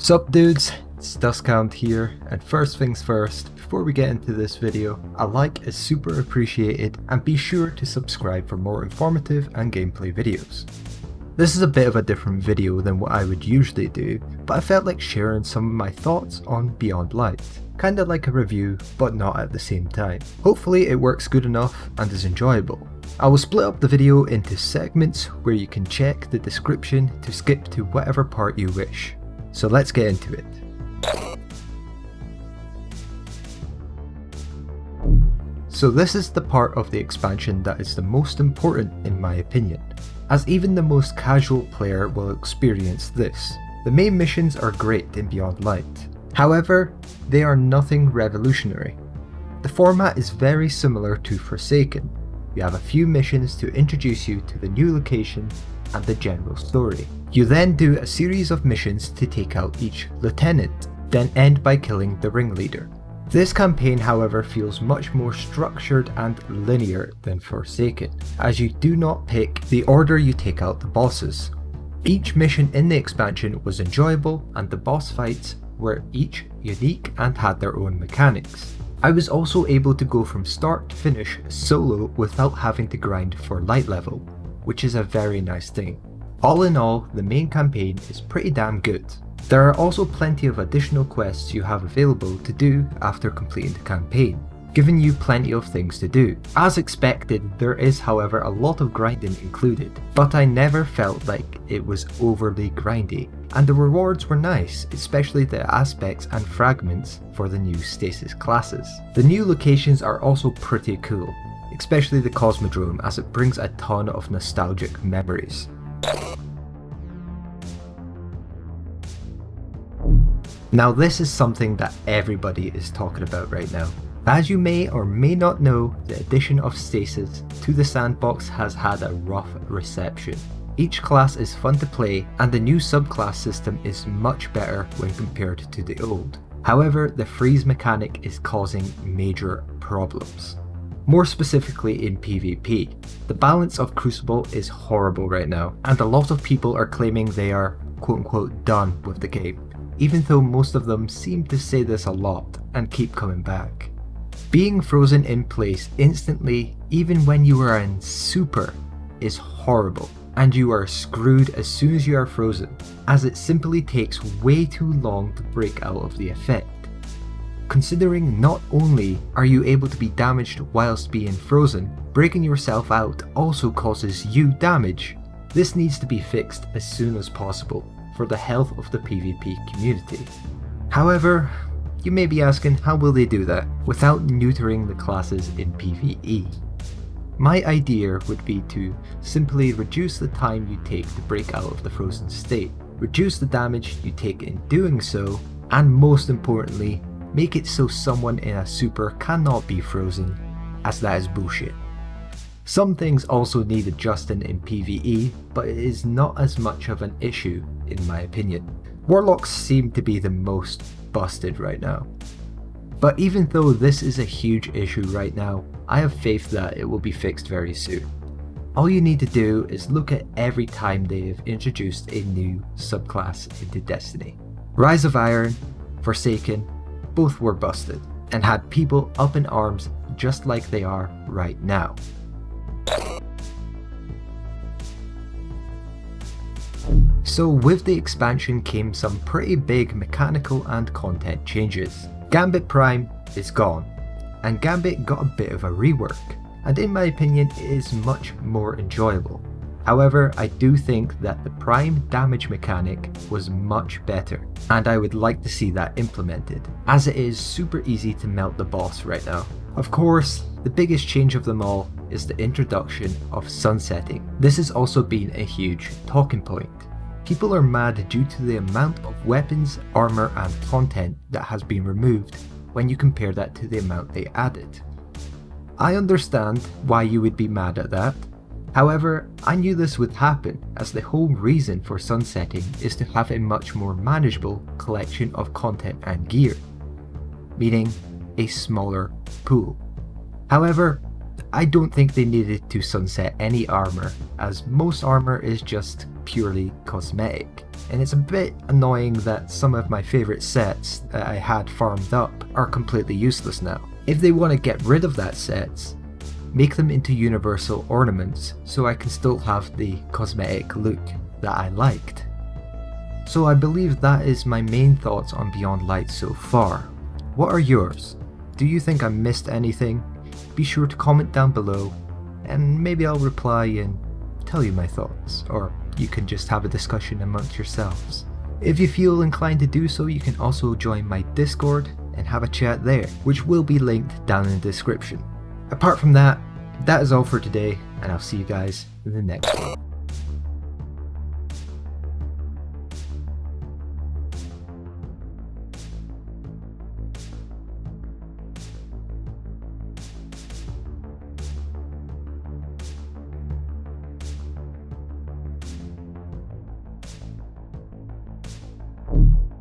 Sup dudes, it's Dusklp here, and first things first, before we get into this video, a like is super appreciated and be sure to subscribe for more informative and gameplay videos. This is a bit of a different video than what I would usually do, but I felt like sharing some of my thoughts on Beyond Light. Kinda like a review, but not at the same time. Hopefully it works good enough and is enjoyable. I will split up the video into segments where you can check the description to skip to whatever part you wish. So let's get into it. So this is the part of the expansion that is the most important in my opinion, as even the most casual player will experience this. The main missions are great in Beyond Light, however, they are nothing revolutionary. The format is very similar to Forsaken. You have a few missions to introduce you to the new location and the general story. You then do a series of missions to take out each lieutenant, then end by killing the ringleader. This campaign however feels much more structured and linear than Forsaken, as you do not pick the order you take out the bosses. Each mission in the expansion was enjoyable and the boss fights were each unique and had their own mechanics. I was also able to go from start to finish solo without having to grind for light level, which is a very nice thing. All in all, the main campaign is pretty damn good. There are also plenty of additional quests you have available to do after completing the campaign, giving you plenty of things to do. As expected, there is however a lot of grinding included, but I never felt like it was overly grindy, and the rewards were nice, especially the aspects and fragments for the new Stasis classes. The new locations are also pretty cool, especially the Cosmodrome, as it brings a ton of nostalgic memories. Now this is something that everybody is talking about right now. As you may or may not know, the addition of Stasis to the sandbox has had a rough reception. Each class is fun to play and the new subclass system is much better when compared to the old. However, the freeze mechanic is causing major problems. More specifically in PvP, the balance of Crucible is horrible right now, and a lot of people are claiming they are quote-unquote done with the game, even though most of them seem to say this a lot and keep coming back. Being frozen in place instantly, even when you are in Super, is horrible, and you are screwed as soon as you are frozen, as it simply takes way too long to break out of the effect. Considering not only are you able to be damaged whilst being frozen, breaking yourself out also causes you damage. This needs to be fixed as soon as possible for the health of the PvP community. However, you may be asking how will they do that without neutering the classes in PvE? My idea would be to simply reduce the time you take to break out of the frozen state, reduce the damage you take in doing so, and most importantly, make it so someone in a super cannot be frozen, as that is bullshit. Some things also need adjusting in PvE, but it is not as much of an issue in my opinion. Warlocks seem to be the most busted right now. But even though this is a huge issue right now, I have faith that it will be fixed very soon. All you need to do is look at every time they have introduced a new subclass into Destiny. Rise of Iron, Forsaken, both were busted, and had people up in arms just like they are right now. So with the expansion came some pretty big mechanical and content changes. Gambit Prime is gone, and Gambit got a bit of a rework, and in my opinion it is much more enjoyable. However, I do think that the Prime damage mechanic was much better, and I would like to see that implemented, as it is super easy to melt the boss right now. Of course, the biggest change of them all is the introduction of sunsetting. This has also been a huge talking point. People are mad due to the amount of weapons, armor and content that has been removed when you compare that to the amount they added. I understand why you would be mad at that. However, I knew this would happen, as the whole reason for sunsetting is to have a much more manageable collection of content and gear, meaning a smaller pool. However, the I don't think they needed to sunset any armor, as most armor is just purely cosmetic. And it's a bit annoying that some of my favourite sets that I had farmed up are completely useless now. If they want to get rid of that sets, make them into universal ornaments so I can still have the cosmetic look that I liked. So I believe that is my main thoughts on Beyond Light so far. What are yours? Do you think I missed anything? Be sure to comment down below and maybe I'll reply and tell you my thoughts, or you can just have a discussion amongst yourselves. If you feel inclined to do so, you can also join my Discord and have a chat there, which will be linked down in the description. Apart from that, that is all for today, and I'll see you guys in the next one.